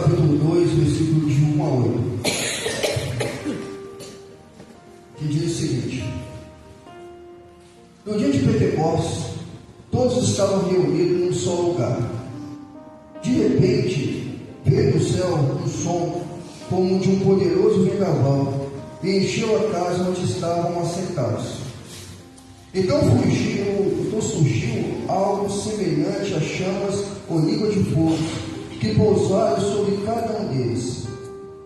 capítulo 2, versículo de 1 a 8, que diz o seguinte: no dia de Pentecostes, todos estavam reunidos num só lugar. De repente, veio do céu um som como de um poderoso vendaval e encheu a casa onde estavam assentados. Então surgiu algo semelhante a chamas ou língua de fogo, que pousaram sobre cada um deles.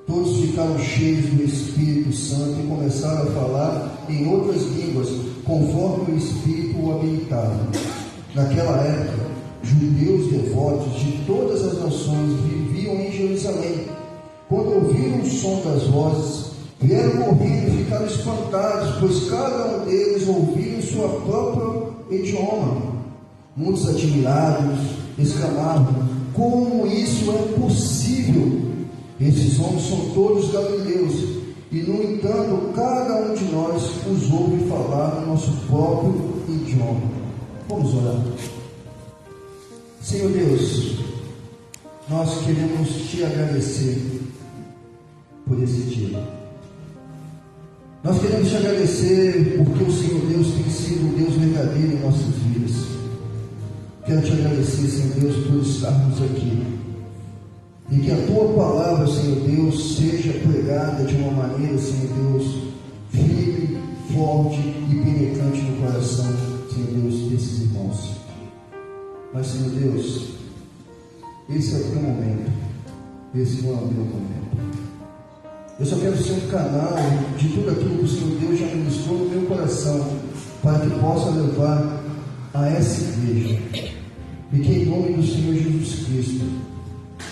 Todos ficaram cheios do Espírito Santo e começaram a falar em outras línguas, conforme o Espírito o habilitava. Naquela época, judeus devotos de todas as nações viviam em Jerusalém. Quando ouviram o som das vozes, vieram correndo e ficaram espantados, pois cada um deles ouvia em sua própria idioma. Muitos admirados exclamavam: como isso é possível? Esses homens são todos galileus, e no entanto cada um de nós os ouve falar no nosso próprio idioma. Vamos orar. Senhor Deus, nós queremos te agradecer por esse dia. Nós queremos te agradecer porque o Senhor Deus tem sido o Deus verdadeiro em nossas vidas. Quero te agradecer, Senhor Deus, por estarmos aqui. E que a tua palavra, Senhor Deus, seja pregada de uma maneira, Senhor Deus, firme, forte e penetrante no coração, Senhor Deus, desses irmãos. Mas, Senhor Deus, esse é o teu momento, esse não é o meu momento. Eu só quero ser um canal de tudo aquilo que o Senhor Deus já ministrou no meu coração, para que possa levar a essa igreja. E que em nome do Senhor Jesus Cristo,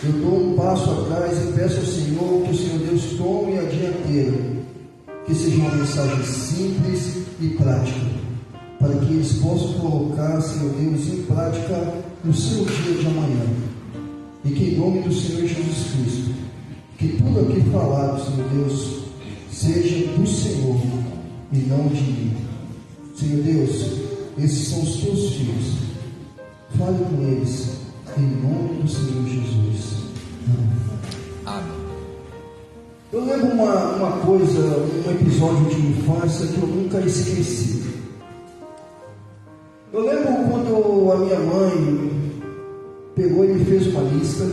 eu dou um passo atrás e peço ao Senhor que o Senhor Deus tome a dianteira, que seja uma mensagem simples e prática, para que eles possam colocar, Senhor Deus, em prática no seu dia de amanhã. E que em nome do Senhor Jesus Cristo, que tudo aqui falado, Senhor Deus, seja do Senhor e não de mim. Senhor Deus, esses são os teus filhos. Fale com eles, em nome do Senhor Jesus. Amém. Eu lembro uma coisa, um episódio de infância que eu nunca esqueci. Eu lembro quando a minha mãe pegou e me fez uma lista,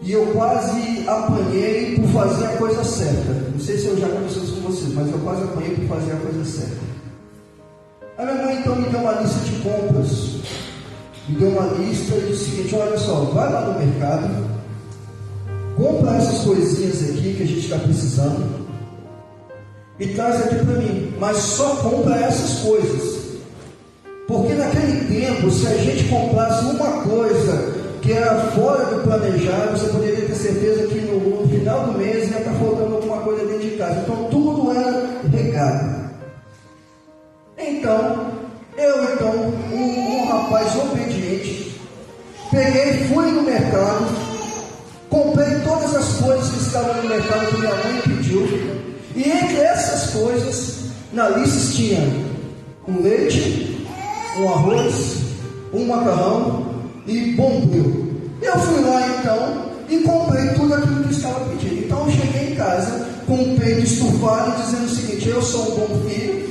e eu quase apanhei por fazer a coisa certa. Não sei se eu já conversei isso com vocês, mas eu quase apanhei por fazer a coisa certa. A minha mãe então me deu uma lista de compras. Me deu uma lista e disse o seguinte: olha só, vai lá no mercado, compra essas coisinhas aqui que a gente está precisando e traz aqui para mim, mas só compra essas coisas, porque naquele tempo, se a gente comprasse uma coisa que era fora do planejado, você poderia ter certeza que no final do mês ia estar faltando alguma coisa dentro de casa. Então tudo era regado. Então um rapaz obediente, peguei, fui no mercado, comprei todas as coisas que estavam no mercado que minha mãe pediu, e entre essas coisas, na lista tinha um leite, um arroz, um macarrão e bombril. Eu fui lá então e comprei tudo aquilo que estava pedindo. Então eu cheguei em casa com o peito estufado, dizendo o seguinte: eu sou um bom filho,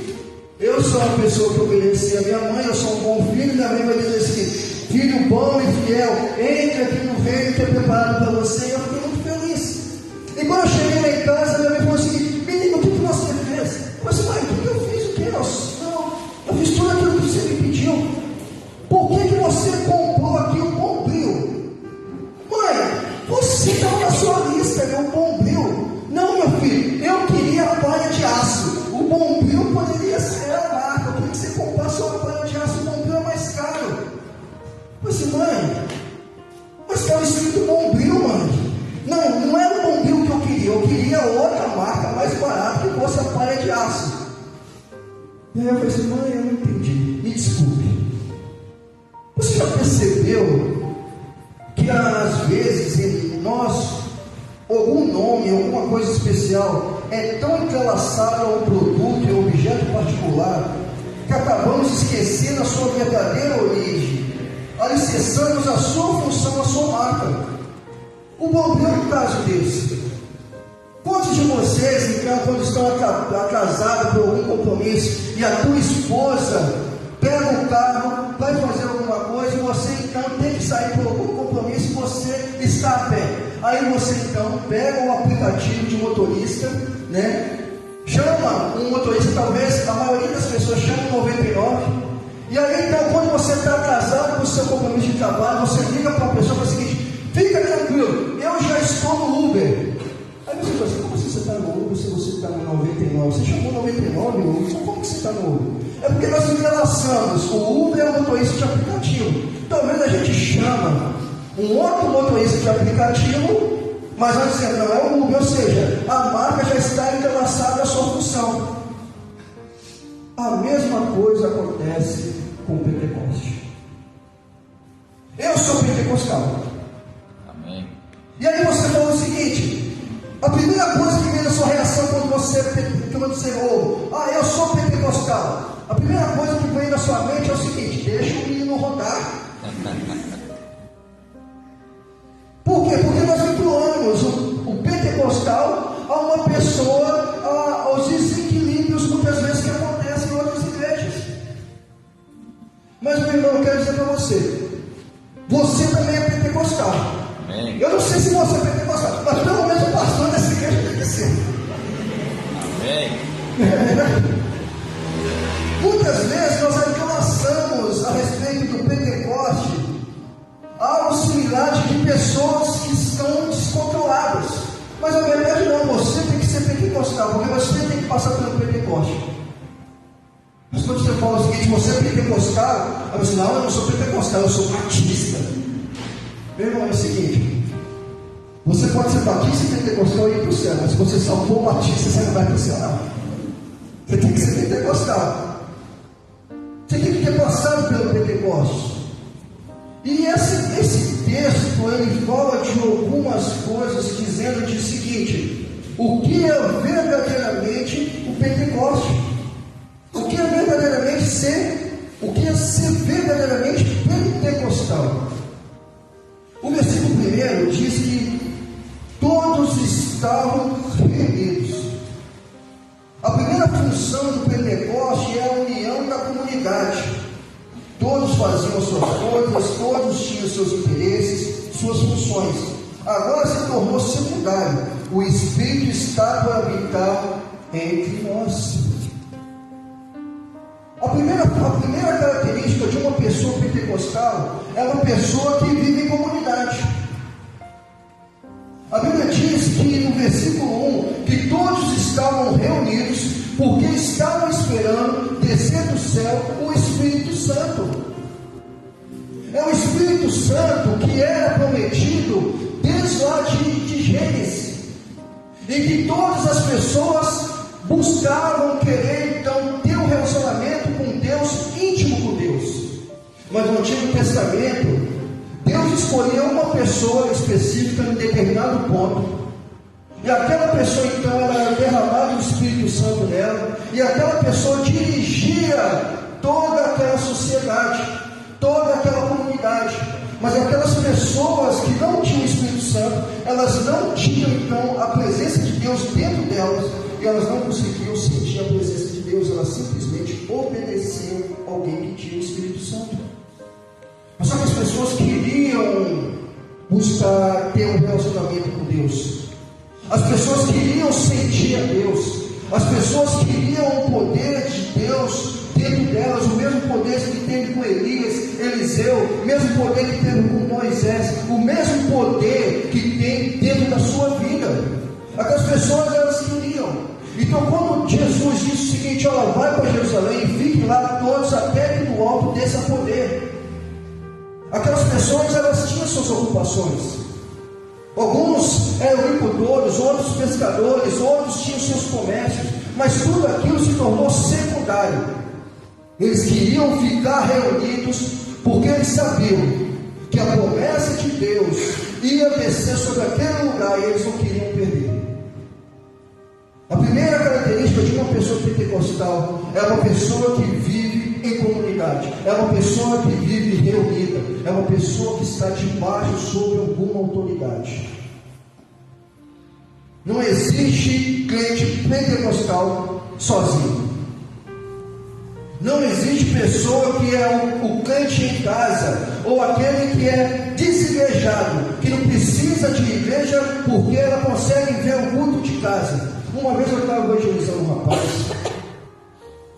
eu sou uma pessoa que obedeci a minha mãe, eu sou um bom filho. Minha mãe vai dizer assim: filho bom e fiel, entre aqui no reino que é preparado para você. E eu fiquei muito feliz. E quando eu cheguei lá em casa, minha mãe falou assim: menino, o que você fez? Eu disse: mãe, o que eu fiz? O que? Eu fiz tudo aquilo que você me pediu. Por que você comprou aqui o bombril? Mãe, você estava na sua lista, o bombril. Não, meu filho, eu queria a palha de aço. O bombril poderia ser a marca. Eu queria que você comprasse uma palha de aço. O bombril é mais caro. Eu disse: mãe, mas estava escrito bombril, mãe. Não era o bombril que eu queria. Eu queria outra marca mais barata que fosse a palha de aço. E aí eu falei assim: mãe, eu não entendi. Me desculpe. Você já percebeu que às vezes nós, algum nome, alguma coisa especial é tão entrelaçado a um produto e um objeto particular que acabamos esquecendo a sua verdadeira origem, alicerçamos a sua função, a sua marca? O bobeiro é um caso desse. Quantos de vocês, então, quando estão casados por algum compromisso e a tua esposa pega o carro, vai fazer alguma coisa e você então tem que sair por algum compromisso e você está a pé. Aí você então pega o aplicativo de motorista, né? Chama um motorista, talvez a maioria das pessoas chama 99. E aí então, quando você está casado com o seu compromisso de trabalho, você liga para a pessoa e fala o seguinte: fica tranquilo, eu já estou no Uber. Aí você fala assim: como você está no Uber se você está no 99? Você chamou 99 Uber, então como que você está no Uber? É porque nós entrelaçamos. O Uber é um motorista de aplicativo. Talvez a gente chama um outro motorista de aplicativo, mas nós dizemos, não é o Uber, ou seja, a marca já está entrelaçada à sua função. A mesma coisa acontece com o Pentecoste. Eu sou pentecostal. Amém. E aí você fala o seguinte: a primeira coisa que vem na sua reação quando você ouve, eu sou pentecostal, a primeira coisa que vem na sua mente é o seguinte: deixa o menino rodar. Por quê? Porque nós vinculamos o pentecostal a uma pessoa, aos desequilíbrios muitas vezes que acontecem em outras igrejas. Mas, meu irmão, eu quero dizer para você: você também é pentecostal. Amém. Eu não sei se você é pentecostal, mas pelo menos o pastor dessa igreja tem que ser. Amém. Muitas vezes nós entrelaçamos a respeito do Pentecoste algo similar de pessoas que estão descontroladas. Mas na verdade não, você tem que ser pentecostal, porque você tem que passar pelo Pentecoste. Mas quando você fala o seguinte: você é pentecostal, aí você fala: não, eu não sou pentecostal, eu sou batista. Meu irmão, é o seguinte: você pode ser batista e pentecostal e ir para o céu, mas se você só for batista, você não vai para o céu, não. Você tem que ser pentecostal. Você tem que ter passado pelo Pentecoste. E esse texto, ele fala de algumas coisas, dizendo o seguinte: o que é verdadeiramente o Pentecoste? O que é verdadeiramente ser verdadeiramente pentecostal? O versículo 1 diz que todos estavam reunidos. A primeira função do Pentecoste é a união da comunidade. Todos faziam suas coisas, todos tinham seus interesses, suas funções. Agora se tornou secundário: o Espírito está para habitar entre nós. A primeira característica de uma pessoa pentecostal é uma pessoa que vive em comunidade. A Bíblia diz que no versículo 1 que todos estavam reunidos porque estavam esperando descer do céu o Espírito Santo. É o Espírito Santo que era prometido desde lá de Gênesis, e que todas as pessoas buscavam querer então ter um relacionamento com Deus, íntimo com Deus. Mas no Antigo Testamento, Deus escolheu uma pessoa específica em determinado ponto, e aquela pessoa então era derramada o Espírito Santo nela, e aquela pessoa dirigia toda aquela sociedade, toda aquela comunidade. Mas aquelas pessoas que não tinham o Espírito Santo, elas não tinham então a presença de Deus dentro delas, e elas não conseguiam sentir a presença de Deus, elas simplesmente obedeciam alguém que tinha o Espírito Santo. Mas só que as pessoas queriam buscar ter um relacionamento com Deus, as pessoas queriam sentir a Deus, as pessoas queriam o poder de Deus dentro delas, o mesmo poder que teve com Elias, Eliseu, o mesmo poder que teve com Moisés, o mesmo poder que tem dentro da sua vida. Aquelas pessoas, elas queriam. Então quando Jesus disse o seguinte: olha, vai para Jerusalém e fiquem lá todos até que do alto desça poder. Aquelas pessoas, elas tinham suas ocupações. Alguns eram agricultores, outros pescadores, outros tinham seus comércios, mas tudo aquilo se tornou secundário. Eles queriam ficar reunidos porque eles sabiam que a promessa de Deus ia descer sobre aquele lugar e eles não queriam perder. A primeira característica de uma pessoa pentecostal é uma pessoa que vive em comunidade, é uma pessoa que vive reunida, é uma pessoa que está debaixo sobre alguma autoridade. Não existe crente pentecostal sozinho. Não existe pessoa que é o crente em casa, ou aquele que é desigrejado, que não precisa de igreja porque ela consegue ver o culto de casa. Uma vez eu estava evangelizando um rapaz,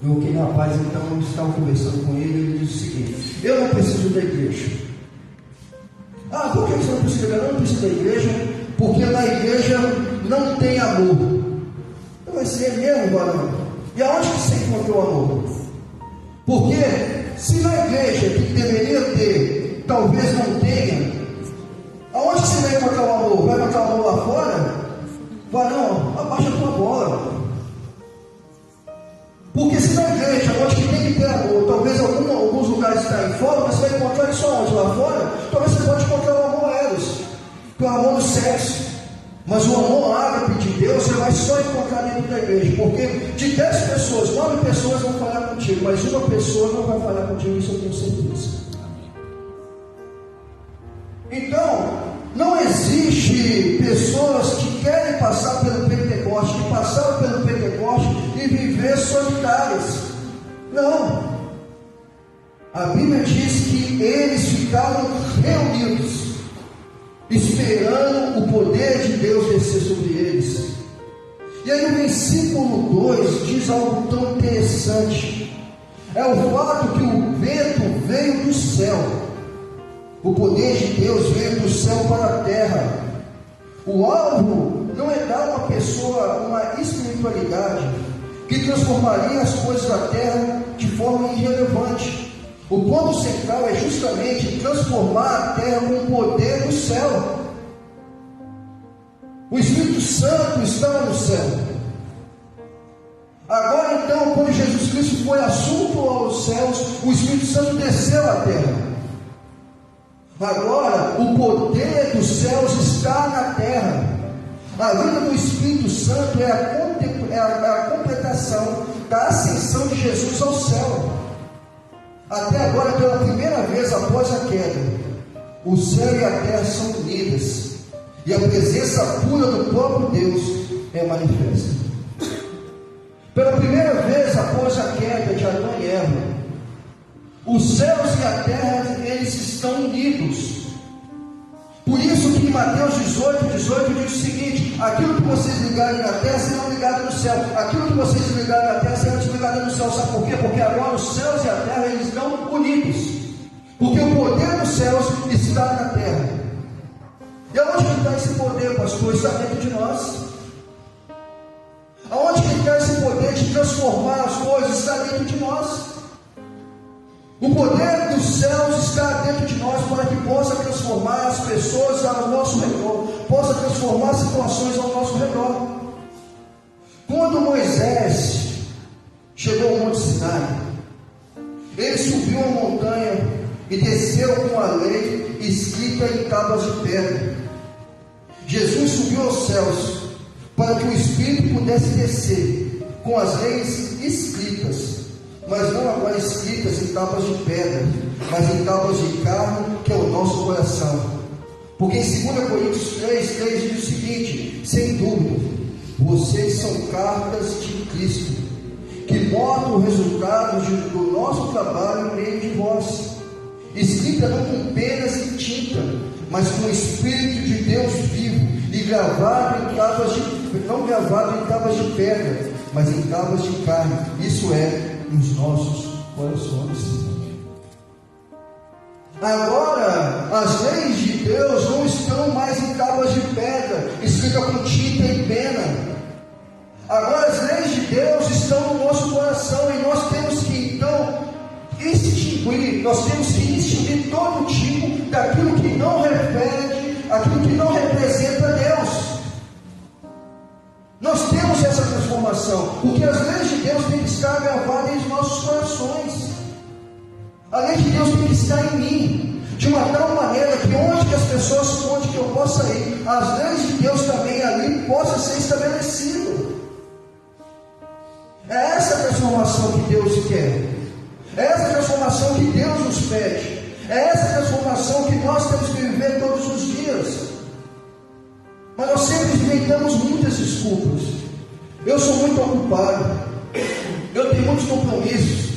aquele rapaz então eu estava conversando com ele disse o seguinte: eu não preciso da igreja. Ah, por que você não precisa da igreja? Eu não preciso da igreja porque na igreja não tem amor. Então vai ser mesmo, varão? E aonde que você encontrou amor? Porque se na igreja que deveria ter, talvez não tenha, aonde você vai encontrar o amor? Vai encontrar o amor lá fora? Varão, abaixa a tua bola. Porque se na igreja, onde que tem que ter amor, talvez alguns lugares está em fora, você vai encontrar isso onde? Lá fora? Talvez você pode encontrar o amor eros, que é o amor do sexo. Mas o amor ágape de Deus você vai só encontrar dentro da igreja. Porque de 10 pessoas, 9 pessoas vão falar contigo, mas uma pessoa não vai falar contigo, isso eu tenho certeza. Então, não existe pessoas que querem passar pelo Pentecoste, que passaram pelo Pentecoste e viver solitárias. Não. A Bíblia diz que eles ficaram reunidos, esperando o poder de Deus descer sobre eles. E aí no versículo 2 diz algo tão interessante. É o fato que o vento veio do céu. O poder de Deus veio do céu para a terra. O alvo não é dar a uma pessoa uma espiritualidade que transformaria as coisas da terra de forma irrelevante. O ponto central é justamente transformar a terra com o poder do céu. O Espírito Santo estava no céu. Agora então, quando Jesus Cristo foi assunto aos céus, o Espírito Santo desceu à terra. Agora, o poder dos céus está na terra. A vinda do Espírito Santo é a completação da ascensão de Jesus ao céu. Até agora, pela primeira vez após a queda, o céu e a terra são unidas, e a presença pura do próprio Deus é manifesta. Pela primeira vez após a queda de Adão e Eva, os céus e a terra, eles estão unidos. Por isso que em Mateus 18 diz o seguinte: aquilo que vocês ligarem na terra serão ligados no céu, aquilo que vocês desligarem na terra serão desligados no céu. Sabe por quê? Porque agora os céus e a terra eles estão unidos, porque o poder dos céus está na terra. E aonde que está esse poder, pastor? Está dentro de nós. Aonde que está esse poder de transformar as coisas? Está dentro de nós. O poder dos céus está dentro de nós para que possa transformar as pessoas ao nosso redor, possa transformar situações ao nosso redor. Quando Moisés chegou ao Monte Sinai, ele subiu a montanha e desceu com a lei escrita em tábuas de pedra. Jesus subiu aos céus para que o Espírito pudesse descer com as leis escritas, mas não agora escritas em tábuas de pedra, mas em tábuas de carne, que é o nosso coração. Porque em 2 Coríntios 3 diz o seguinte: sem dúvida, vocês são cartas de Cristo, que mostram o resultado do nosso trabalho no meio de vós, escrita não com penas e tinta, mas com o Espírito de Deus vivo, e gravado em tábuas não gravado em tábuas de pedra, mas em tábuas de carne, isso é, nos nossos corações. Agora, as leis de Deus não estão mais em tábuas de pedra, escrita com tinta e pena. Agora as leis de Deus estão no nosso coração, e nós temos que então extinguir todo tipo daquilo que não reflete, aquilo que não representa Deus. Nós temos essa transformação, porque as leis de Deus têm que estar gravadas em nossos corações. A lei de Deus tem que estar em mim, de uma tal maneira que onde as pessoas, onde que eu possa ir, as leis de Deus também ali possam ser estabelecidas. É essa transformação que Deus quer, é essa transformação que Deus nos pede, é essa transformação que nós temos que viver todos os dias. Mas nós sempre inventamos muitas Eu sou muito ocupado, eu tenho muitos compromissos,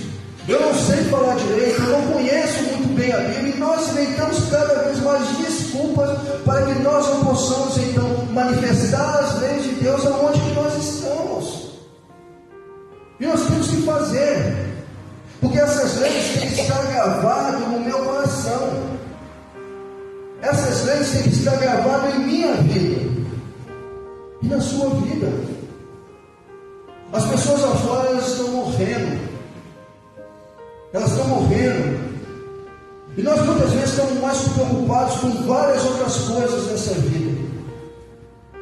eu não sei falar direito, eu não conheço muito bem a Bíblia, e nós inventamos cada vez mais desculpas para que nós não possamos então manifestar as leis de Deus aonde que nós estamos. E nós temos que fazer, porque essas leis têm que estar gravadas no meu coração, essas leis têm que estar gravadas em minha vida e na sua vida. As pessoas lá fora, elas estão morrendo, e nós muitas vezes estamos mais preocupados com várias outras coisas nessa vida.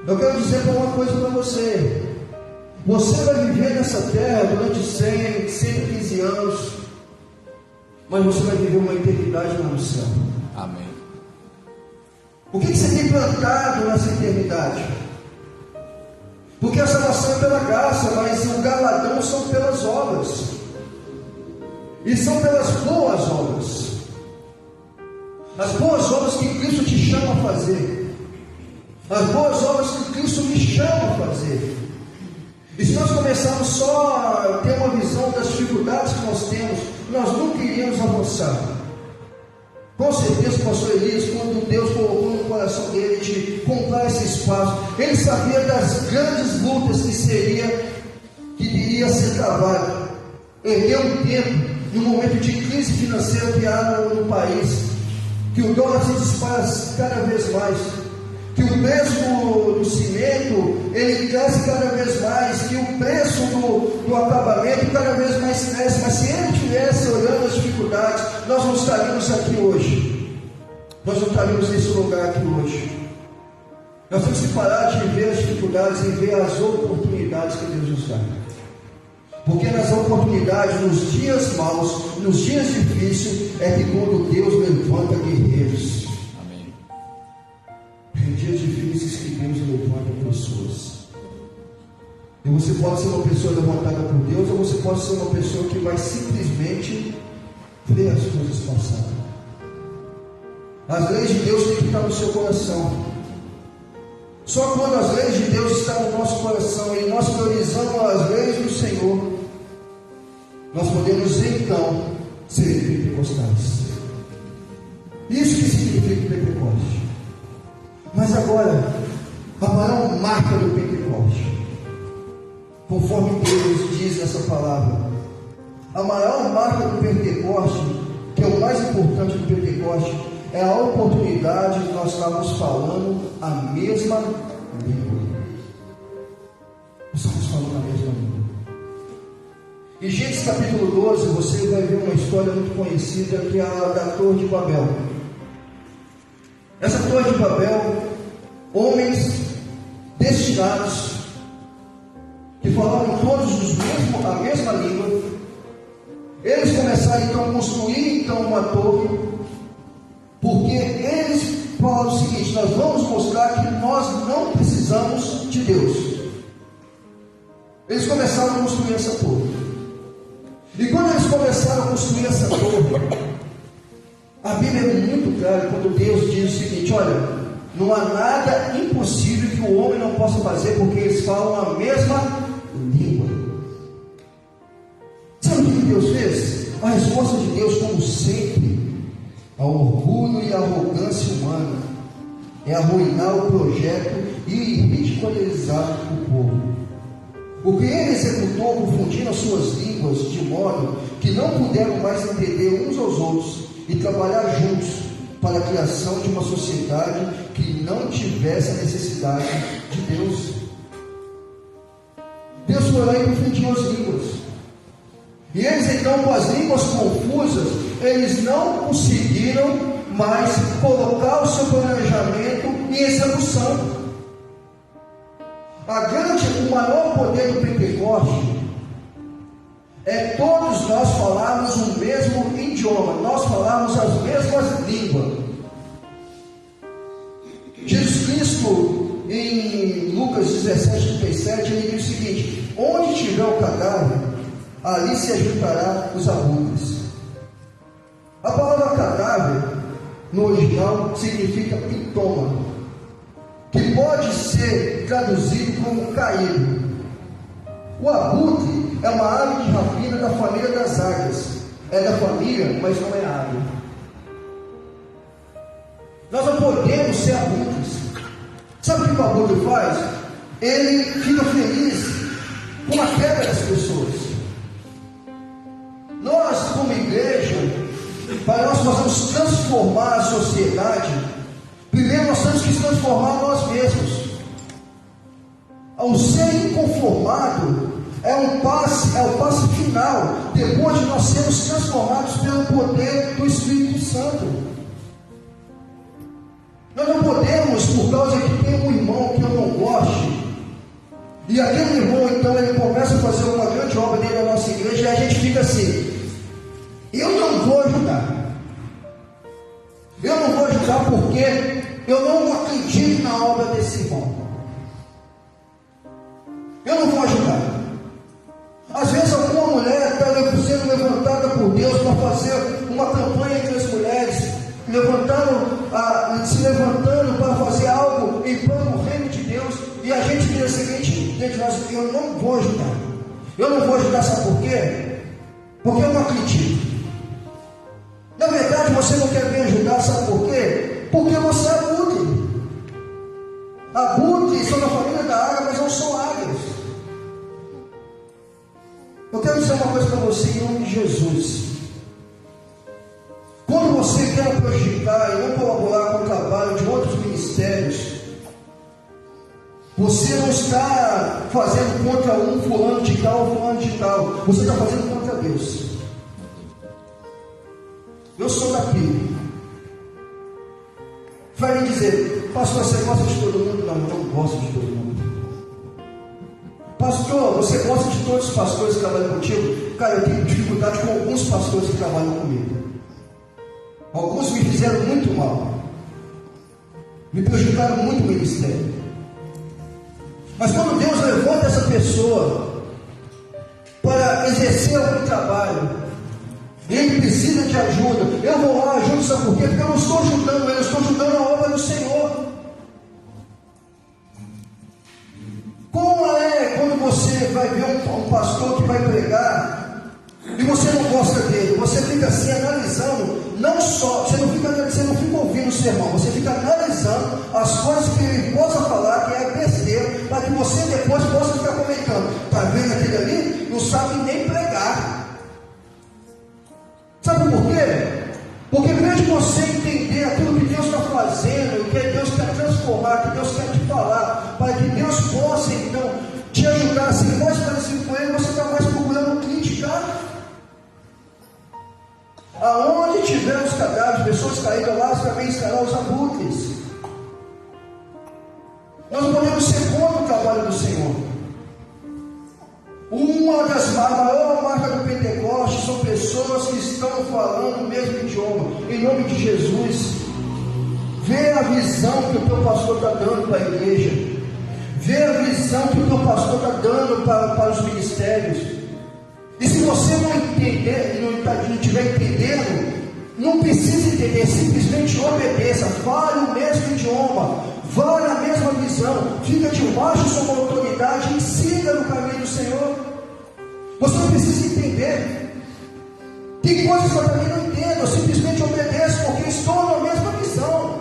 Eu quero dizer uma coisa para você: você vai viver nessa terra durante 100, 115 anos, mas você vai viver uma eternidade lá no céu. Amém. O que você tem plantado nessa eternidade? Porque a salvação é pela graça, mas o galardão são pelas obras, e são pelas boas obras, as boas obras que Cristo te chama a fazer, as boas obras que Cristo me chama a fazer. E se nós começarmos só a ter uma visão das dificuldades que nós temos, nós nunca iríamos avançar. Com certeza o pastor Elias, quando Deus colocou no coração dele de comprar esse espaço, ele sabia das grandes lutas que iria ser travado. Ergueu um tempo, no momento de crise financeira que há no país, que o dólar se dispara cada vez mais, que o preço do cimento ele cresce cada vez mais, que o preço do acabamento cada vez mais cresce. Mas se ele estivesse olhando as dificuldades, nós não estaríamos aqui hoje, nós não estaríamos nesse lugar aqui hoje. Nós temos que parar de ver as dificuldades e ver as oportunidades que Deus nos dá, porque nas oportunidades, nos dias maus, nos dias difíceis, é que quando Deus levanta guerreiros. Em dias difíceis que Deus levanta pessoas. E você pode ser uma pessoa levantada por Deus, ou você pode ser uma pessoa que vai simplesmente ver as coisas passarem. As leis de Deus têm que estar no seu coração. Só quando as leis de Deus estão no nosso coração e nós priorizamos as leis do Senhor, nós podemos então ser pentecostais. Isso que significa Pentecoste. Mas agora, a maior marca do Pentecoste, conforme Deus diz nessa palavra, a maior marca do Pentecoste, que é o mais importante do Pentecoste, é a oportunidade de nós estarmos falando a mesma língua. Nós estamos falando a mesma língua. Em Gênesis capítulo 12, você vai ver uma história muito conhecida, que é a da Torre de Babel. Essa Torre de Babel, homens destinados, que falavam todos a mesma língua, eles começaram então a construir uma torre, porque eles falaram o seguinte: nós vamos mostrar que nós não precisamos de Deus. Eles começaram a construir essa torre, e quando eles começaram a construir essa torre, a Bíblia é muito clara quando Deus diz o seguinte: olha, não há nada impossível que o homem não possa fazer, porque eles falam a mesma língua. Sabe o que Deus fez? A resposta de Deus, como sempre, ao orgulho e à arrogância humana, é arruinar o projeto e ridicularizar o povo. O que ele executou confundindo as suas línguas, de modo que não puderam mais entender uns aos outros e trabalhar juntos para a criação de uma sociedade que não tivesse a necessidade de Deus. Deus foi lá e confundiu as línguas. E eles então, com as línguas confusas, eles não conseguiram mais colocar o seu planejamento em execução. O maior poder do Pentecoste é todos nós falarmos o mesmo idioma, nós falarmos as mesmas línguas. Jesus Cristo, em Lucas 17:37, ele diz o seguinte: onde tiver o cadáver, ali se ajuntará os abutres. A palavra cadáver, no original, significa pintoma, que pode ser traduzido como caído. O abutre é uma ave de rapina da família das águias. É da família, mas não é ave. Nós não podemos ser abutres. Sabe o que o abutre faz? Ele fica feliz com a queda das pessoas. Nós, como igreja, para nós possamos transformar a sociedade, primeiro nós temos que transformar nós mesmos. Ao ser inconformado, é o passo final, depois de nós sermos transformados pelo poder do Espírito Santo. Nós não podemos, por causa que tem um irmão que eu não goste, e aquele irmão então ele começa a fazer uma grande obra dentro da nossa igreja, e a gente fica assim: eu não vou ajudar. Eu não vou ajudar porque eu não acredito na obra desse irmão. Eu não vou ajudar. Às vezes alguma mulher está sendo levantada por Deus para fazer uma campanha entre as mulheres, se levantando para fazer algo em prol do reino de Deus, e a gente diz o seguinte dentro de nós: eu não vou ajudar. Eu não vou ajudar, sabe por quê? Porque eu não acredito. Na verdade, você não quer me ajudar, sabe por quê? Porque você é abutre. Abutres são da família da águia, mas não são águias. Eu quero dizer uma coisa para você em nome de Jesus. Quando você quer prejudicar e não colaborar com o trabalho de outros ministérios, você não está fazendo contra um fulano de tal ou fulano de tal. Você está fazendo contra Deus. Eu sou daqui. Vai me dizer: pastor, você gosta de todo mundo? Não, eu não gosto de todo mundo. Pastor, você gosta de todos os pastores que trabalham contigo? Cara, eu tenho dificuldade com alguns pastores que trabalham comigo. Alguns me fizeram muito mal, me prejudicaram muito o ministério. Mas quando Deus levanta essa pessoa para exercer algum trabalho, ele precisa de ajuda, eu vou lá, ajudo, sabe por quê? Porque eu não estou ajudando ele, eu estou ajudando a obra do Senhor. Como é quando você vai ver um pastor que vai pregar e você não gosta dele? Você fica assim analisando, não só, você não fica ouvindo o sermão, você fica analisando as coisas que ele possa falar, que é besteira, para que você depois possa ficar comentando: está vendo aquele ali? Não sabe nem pregar. Sabe por quê? Porque em vez de você entender aquilo que Deus está fazendo, que Deus quer transformar, que Deus quer te falar, para que Deus possa então te ajudar a ser mais parecido com Ele, você está mais procurando criticar. Aonde tiver os cadáveres, pessoas caídas lá, também estarão os abutres. Nós não podemos ser contra o trabalho do Senhor. Uma das maiores marcas do Pentecoste são pessoas que estão falando o mesmo idioma. Em nome de Jesus, vê a visão que o teu pastor está dando para a igreja. Vê a visão que o teu pastor está dando para os ministérios. E se você não entender, não estiver entendendo, não precisa entender, simplesmente obedeça, fale o mesmo idioma, vá na mesma visão, fica debaixo de sua autoridade e siga no caminho do Senhor. Você não precisa entender. Tem coisas que eu também não entendo, eu simplesmente obedeço, porque estou na mesma visão,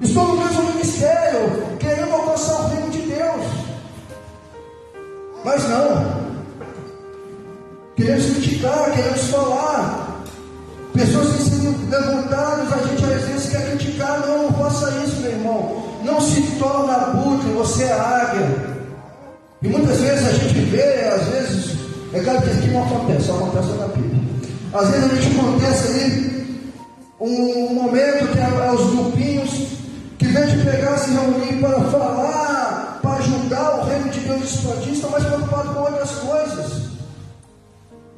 estou no mesmo ministério, querendo alcançar o reino de Deus. Mas não. Queremos criticar, queremos falar. Pessoas que são levantadas, a gente às vezes quer criticar. Não faça isso, meu irmão. Não se torna abutre, você é águia. E muitas vezes a gente vê, às vezes, é claro que aqui não acontece, só acontece na Bíblia. Às vezes a gente acontece ali um momento que é os grupinhos que vem de pegar, se reunir para falar, para ajudar o reino de Deus a expandir, estão mais preocupados com outras coisas.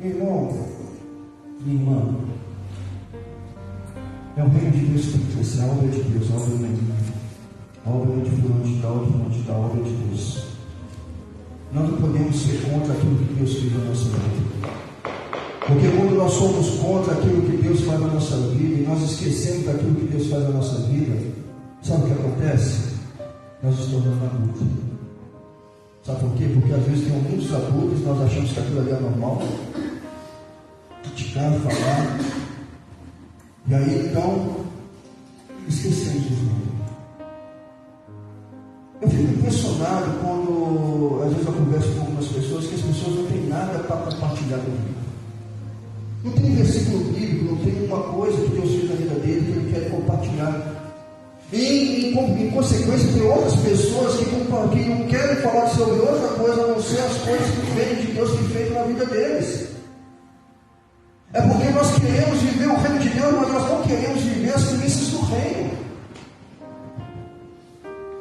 Irmão, minha irmã, é o reino de Deus que tem que crescer, a obra de Deus, a obra do menino, a obra de fulano de tal, a obra de Deus. Nós não podemos ser contra aquilo que Deus fez na nossa vida. Porque quando nós somos contra aquilo que Deus faz na nossa vida e nós esquecemos daquilo que Deus faz na nossa vida, sabe o que acontece? Nós nos tornamos adultos. Sabe por quê? Porque às vezes tem muitos abutres, nós achamos que aquilo ali é normal. Criticar, falar. E aí então, esquecemos do Senhor. Eu fico impressionado quando, às vezes, eu converso com algumas pessoas que as pessoas não têm nada para compartilhar comigo. Não tem versículo bíblico, não tem uma coisa que Deus fez na vida dele que ele quer compartilhar. E, em consequência, tem outras pessoas que não querem falar sobre outra coisa a não ser as coisas que vêm de Deus que fez na vida deles. É porque nós queremos viver o reino de Deus, mas nós não queremos viver as primícias do reino.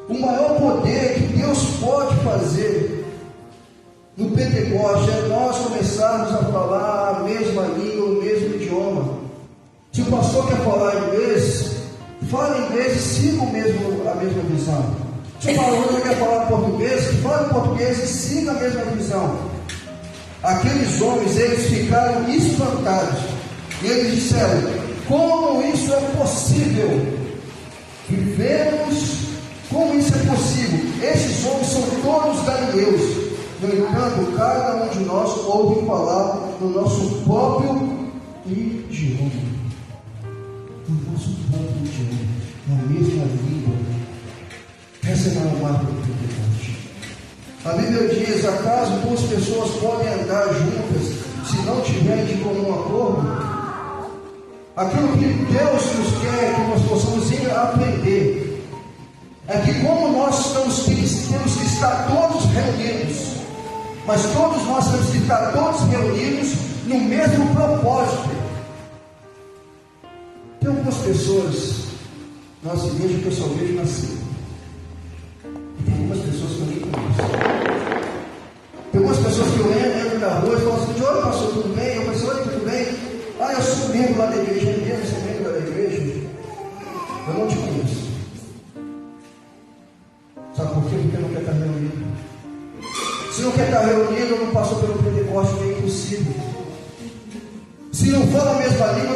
O maior poder que Deus pode fazer no Pentecoste é nós começarmos a falar a mesma língua, o mesmo idioma. Se o pastor quer falar inglês, fale inglês e siga a mesma visão. Se o pastor quer falar português, fale português e siga a mesma visão. Aqueles homens, eles ficaram espantados. E eles disseram: como isso é possível? Vivemos. Como isso é possível? Esses homens são todos galileus. No entanto, cada um de nós ouve falar no nosso próprio idioma. No nosso próprio idioma. Na mesma língua. Essa é a marca do Pentecoste. A Bíblia diz: acaso duas pessoas podem andar juntas se não tiverem de comum acordo? Aquilo que Deus nos quer que nós possamos ir aprender é que, como nós temos que estar todos reunidos, mas todos nós temos que estar todos reunidos no mesmo propósito. Tem algumas pessoas na nossa igreja que eu só vejo nascer, e tem algumas pessoas que eu nem conheço. Tem algumas pessoas que eu entro na rua e falo assim: oi, pastor, tudo bem? Eu penso: oi, tudo bem? Ah, eu sou membro lá da igreja. Eu sou membro da igreja. Eu não te conheço. Sabe por quê? Porque não quer estar reunido. Se não quer estar reunido, não passou pelo Pentecoste, que é impossível. Se não fala a mesma língua,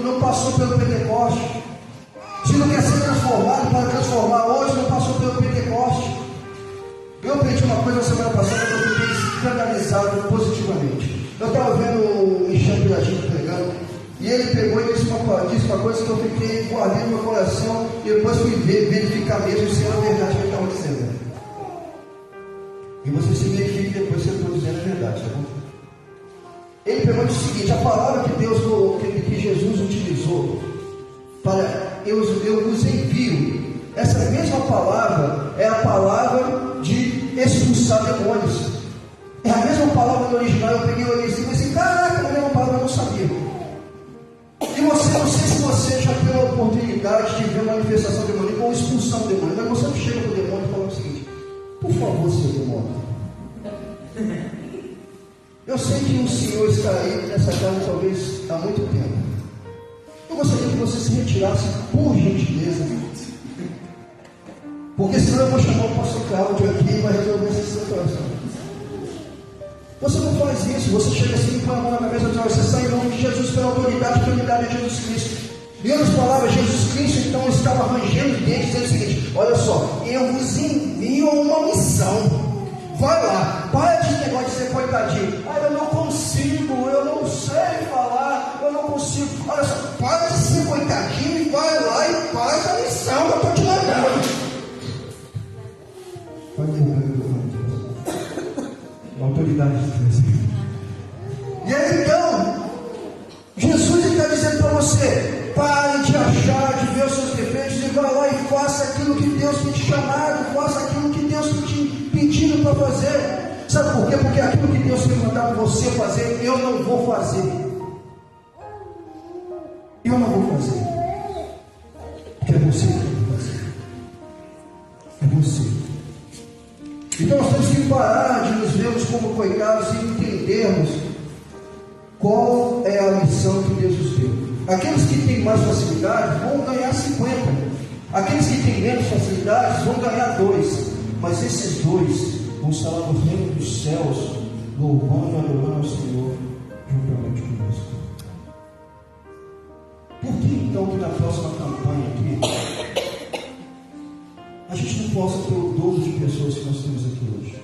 não passou pelo Pentecoste. Se não quer ser transformado para transformar hoje, não passou pelo Pentecoste. Eu aprendi uma coisa na semana passada que eu fiquei escandalizado positivamente. Eu estava vendo o Michel Piradinho pregando, e ele pegou e disse uma coisa que eu fiquei guardando no meu coração, e depois fui verificar mesmo se era verdade que ele estava dizendo. E você se verifique depois se eu estou dizendo a verdade, tá bom? Ele pegou e disse o seguinte: a palavra que Jesus utilizou para eu vos envio, essa mesma palavra é a palavra de expulsar demônios. É a mesma palavra do original. Eu peguei o original e disse: caraca, a mesma palavra eu não sabia. E você, não sei se você já teve a oportunidade de ver manifestação demoníaca ou expulsão demoníaca, mas você não chega para o demônio e fala o seguinte: por favor, seu demônio, eu sei que o Senhor está aí nessa casa talvez há muito tempo. Eu gostaria que você se retirasse, por gentileza, porque senão eu vou chamar o pastor Cláudio aqui e vai resolver essa situação. Você não faz isso. Você chega assim, põe a mão na cabeça e diz: você sai em nome de Jesus pela autoridade que a unidade de Jesus Cristo. E outras palavras, Jesus Cristo então estava arranjando dentro, dizendo o seguinte: olha só, eu vos envio uma missão. Vai lá, para de negócio de ser coitadinho. Ah, eu não consigo, eu não sei falar, eu não consigo. Olha só, para de ser coitadinho e vai lá e faz a missão que eu estou te mandando. Pode autoridade de Deus. E aí então, Jesus está dizendo para você: pare de achar, de ver os seus defeitos, e vá lá e faça aquilo que Deus tem te chamado, faça aquilo que Deus tem te pedido para fazer. Sabe por quê? Porque aquilo que Deus tem mandado você fazer, eu não vou fazer. Eu não vou fazer. Porque é você que tem que fazer. É você. Então nós temos que parar de nos vermos como coitados e entendermos qual é a missão que Deus nos deu. Aqueles que têm mais facilidade vão ganhar 50. Aqueles que têm menos facilidades vão ganhar 2. Mas esses 2 vão estar lá no reino dos céus, louvando e adorando ao Senhor juntamente conosco. Por que então que na próxima campanha aqui a gente não possa ter o dobro de pessoas que nós temos aqui hoje?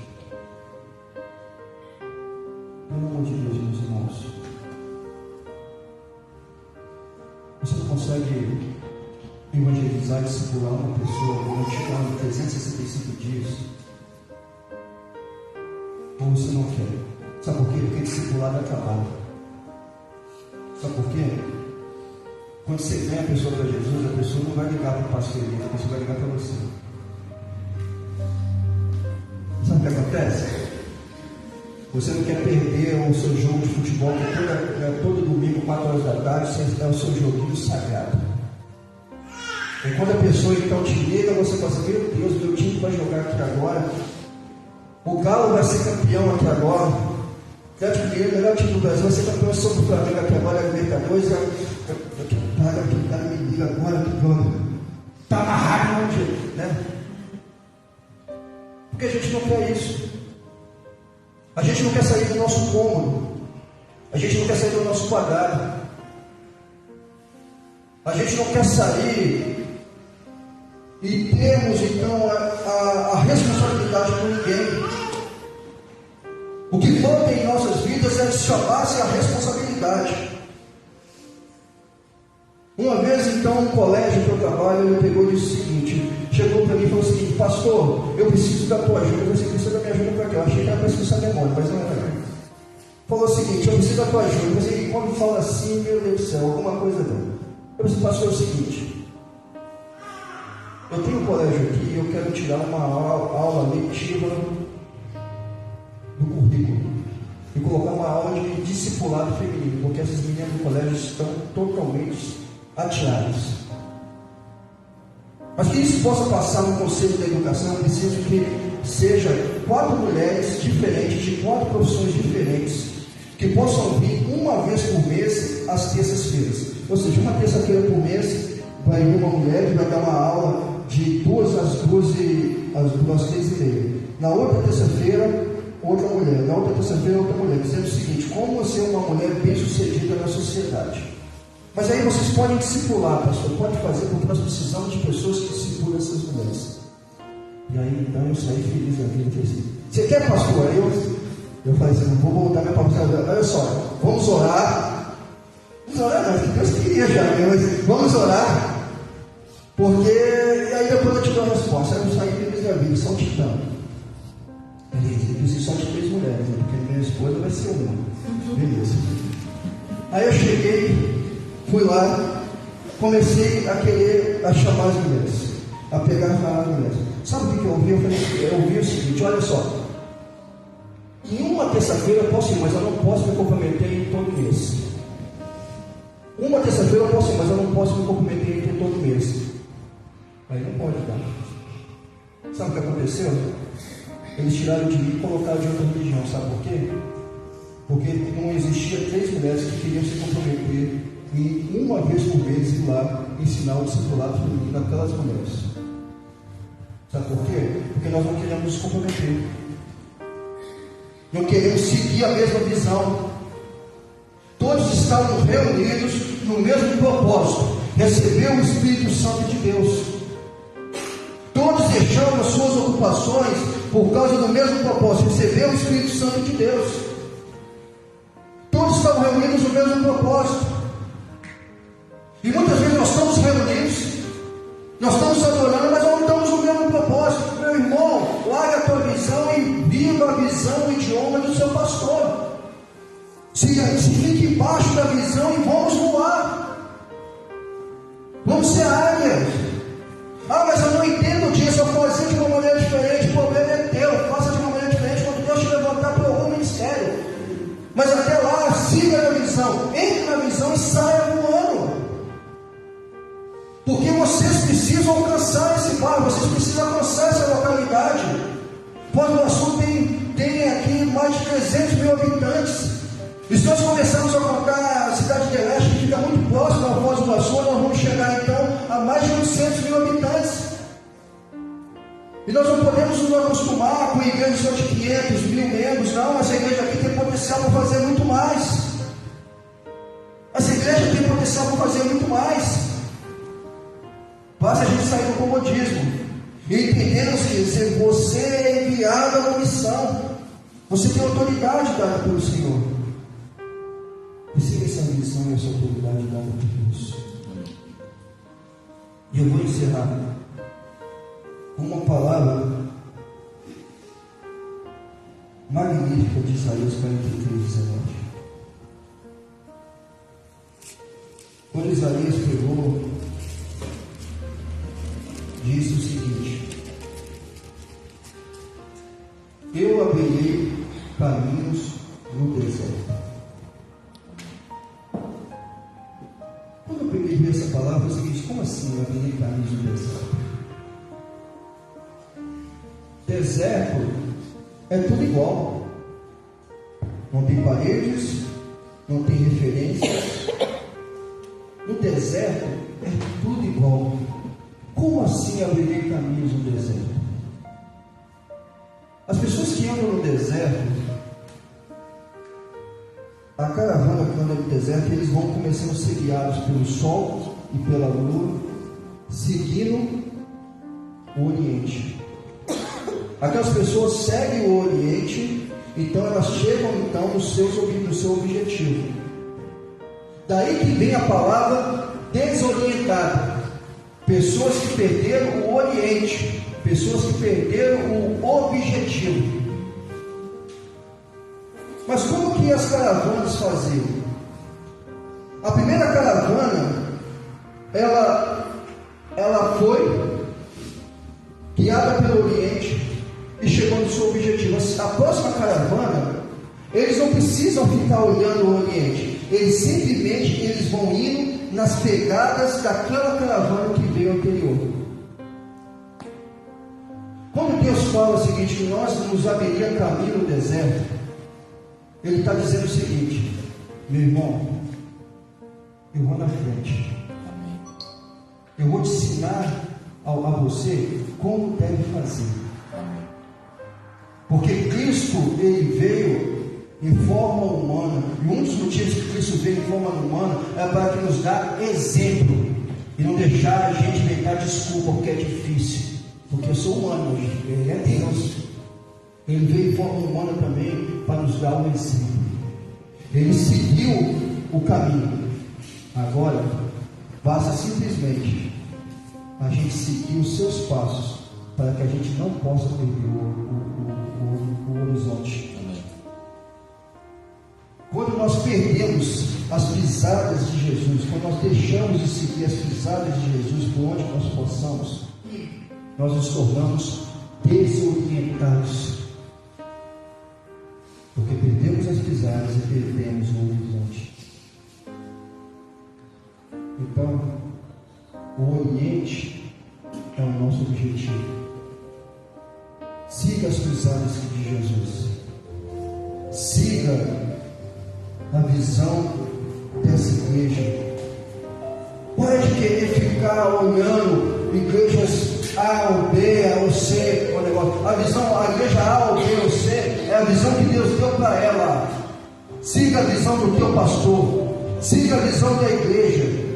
vai discipular uma pessoa durante o ano 365 dias, ou você não quer. Sabe por quê? Porque discipular dá trabalho. Sabe por quê? Quando você vem a pessoa para Jesus, a pessoa não vai ligar para o pastor, a pessoa vai ligar para você. Sabe o que acontece? Você não quer perder o seu jogo de futebol, que todo domingo, 4 horas da tarde, é o seu joguinho sagrado. E quando a pessoa então te liga, você fala assim: meu Deus, meu time vai jogar aqui agora, o Galo vai ser campeão aqui agora, o melhor time do Brasil vai ser campeão sobre o Flamengo aqui agora, a Libertadores, o cara me liga agora, está amarrado onde, né? Porque a gente não quer isso. A gente não quer sair do nosso cômodo. A gente não quer sair do nosso quadrado. A gente não quer sair e termos então a responsabilidade com ninguém. O que falta em nossas vidas é chamar-se a responsabilidade. Uma vez então, um colégio que eu trabalho, ele pegou e disse o seguinte, chegou para mim e falou o seguinte: pastor, eu preciso da tua ajuda. Você precisa da minha ajuda para quê? Eu achei que era para expulsar demônio, mas não era. Falou o seguinte: eu preciso da tua ajuda. Você, quando fala assim, meu Deus do céu, alguma coisa não. Eu disse: pastor, é o seguinte, eu tenho um colégio aqui e eu quero tirar uma aula letiva do currículo e colocar uma aula de discipulado feminino, porque essas meninas do colégio estão totalmente ateadas. Mas que isso possa passar no Conselho da Educação, eu preciso que seja 4 mulheres diferentes, de 4 profissões diferentes, que possam vir uma vez por mês, às terças-feiras. Ou seja, uma terça-feira por mês, vai vir uma mulher que vai dar uma aula de 2 às 3h30. Na outra terça-feira, outra mulher. Na outra terça-feira, outra mulher. Dizendo o seguinte: como ser uma mulher bem-sucedida na sociedade. Mas aí vocês podem discipular, pastor, pode fazer, porque nós precisamos de pessoas que discipulam essas mulheres. E aí então eu saí feliz da vida. Assim, você quer, pastor? Aí eu falei assim: não vou voltar minha palavra. Olha só, vamos orar. Vamos orar, não, que Deus queria já, mas vamos orar. Porque aí depois eu te dou a resposta. Aí eu saí feliz da vida, só te dando. Beleza, eu preciso só de 3 mulheres, né? Porque minha esposa vai ser uma. Beleza. Aí eu cheguei. Fui lá, comecei a chamar as mulheres, a pegar as mulheres. Sabe o que eu ouvi? Eu ouvi o seguinte: olha só, em uma terça-feira eu posso ir, mas eu não posso me comprometer em todo mês. Uma terça-feira eu posso ir, mas eu não posso me comprometer em todo mês. Aí não pode dar. Sabe o que aconteceu? Eles tiraram de mim e colocaram de outra religião. Sabe por quê? Porque não existia 3 mulheres que queriam se comprometer e uma vez por mês ir lá ensinar o discipulado feminino daquelas mulheres. Sabe por quê? Porque nós não queremos nos comprometer. Não queremos seguir a mesma visão. Todos estavam reunidos no mesmo propósito: receber o Espírito Santo de Deus. Todos deixaram as suas ocupações por causa do mesmo propósito: receber o Espírito Santo de Deus. Todos estavam reunidos no mesmo propósito. E muitas vezes nós estamos reunidos, nós estamos adorando, mas não estamos no mesmo propósito. Meu irmão, larga a tua visão e viva a visão, o idioma do seu pastor. Se fique embaixo da visão e vamos voar. Vamos ser águias. Ah, mas eu não entendo disso, eu vou fazer de uma maneira diferente. O problema é teu, faça de uma maneira diferente quando Deus te levantar para algum ministério. Mas até lá, siga a visão, entre na visão e saia voando. Porque vocês precisam alcançar esse bairro, vocês precisam alcançar essa localidade. Foz do Iguaçu tem aqui mais de 300 mil habitantes. E se nós começarmos a contar a cidade de Leste, que fica muito próxima da Foz do Iguaçu, nós vamos chegar então a mais de 800 mil habitantes. E nós não podemos nos acostumar com igrejas só de 500, 1000 membros. Não, essa igreja aqui tem potencial para fazer muito mais. Essa igreja tem potencial para fazer muito mais. Basta a gente sair do comodismo e entendendo que você é enviado a uma missão. Você tem autoridade dada pelo Senhor. Receba essa missão e essa autoridade dada por Deus. E eu vou encerrar com uma palavra magnífica de Isaías 43:19. Quando Isaías pegou, disse o seguinte: eu abrirei caminhos no deserto. Quando eu peguei essa palavra, é o seguinte: como assim eu abrirei caminhos no deserto? Deserto é tudo igual. Não tem paredes, não tem referências. No deserto é tudo igual. Como assim abrirei caminhos no deserto? As pessoas que andam no deserto, a caravana que anda no deserto, eles vão começando a ser guiados pelo sol e pela lua, seguindo o Oriente. Aquelas pessoas seguem o Oriente, então elas chegam no seu objetivo. Daí que vem a palavra desorientada. Pessoas que perderam o Oriente, pessoas que perderam o objetivo. Mas como que as caravanas faziam? A primeira caravana, ela foi guiada pelo Oriente e chegou no seu objetivo. A próxima caravana, eles não precisam ficar olhando o Oriente. Eles vão indo nas pegadas daquela caravana que veio anterior. Quando Deus fala o seguinte, que nós nos abriria caminho no deserto, Ele está dizendo o seguinte: meu irmão, eu vou na frente. Eu vou te ensinar a você como deve fazer. Porque Cristo, Ele veio em forma humana, e um dos motivos que Cristo veio em forma humana é para que nos dá exemplo e não deixar a gente inventar desculpa porque é difícil, porque eu sou humano hoje, Ele é Deus. Ele veio em forma humana também para nos dar um exemplo. Ele seguiu o caminho. Agora basta simplesmente a gente seguir os seus passos para que a gente não possa perder o horizonte. Quando nós perdemos as pisadas de Jesus, quando nós deixamos de seguir as pisadas de Jesus por onde nós possamos, nós nos tornamos desorientados, porque perdemos as pisadas e perdemos o horizonte. Então, o Oriente é o nosso objetivo. Siga as pisadas de Jesus. Siga a visão dessa igreja. Para de querer ficar olhando igrejas A ou B, A ou C, o negócio. A igreja A ou B ou C é a visão que Deus deu para ela. Siga a visão do teu pastor. Siga a visão da igreja.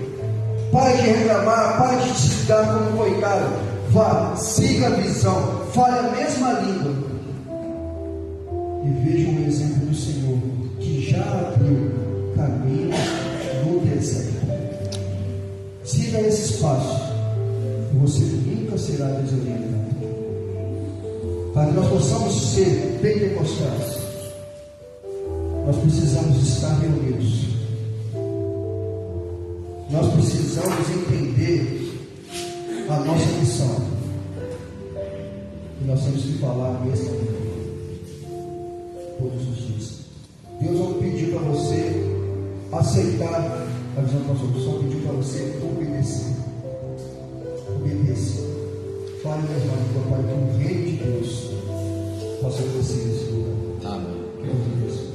Pare de reclamar, pare de se dar como coitado. Vá, siga a visão. Fale a mesma língua. E veja o exemplo do Senhor, que já abriu caminho no deserto. Siga esses passos e você nunca será desorientado. Para que nós possamos ser pentecostais, nós precisamos estar reunidos. Nós precisamos entender a nossa missão. E nós temos que falar a mesma língua todos os dias. Deus não pediu para você aceitar a visão do pastor, só pediu para você obedecer. Obedeça. Fale a mesma língua para que o reino de Deus possa crescer nesse lugar. Amém. Que Deus abençoe.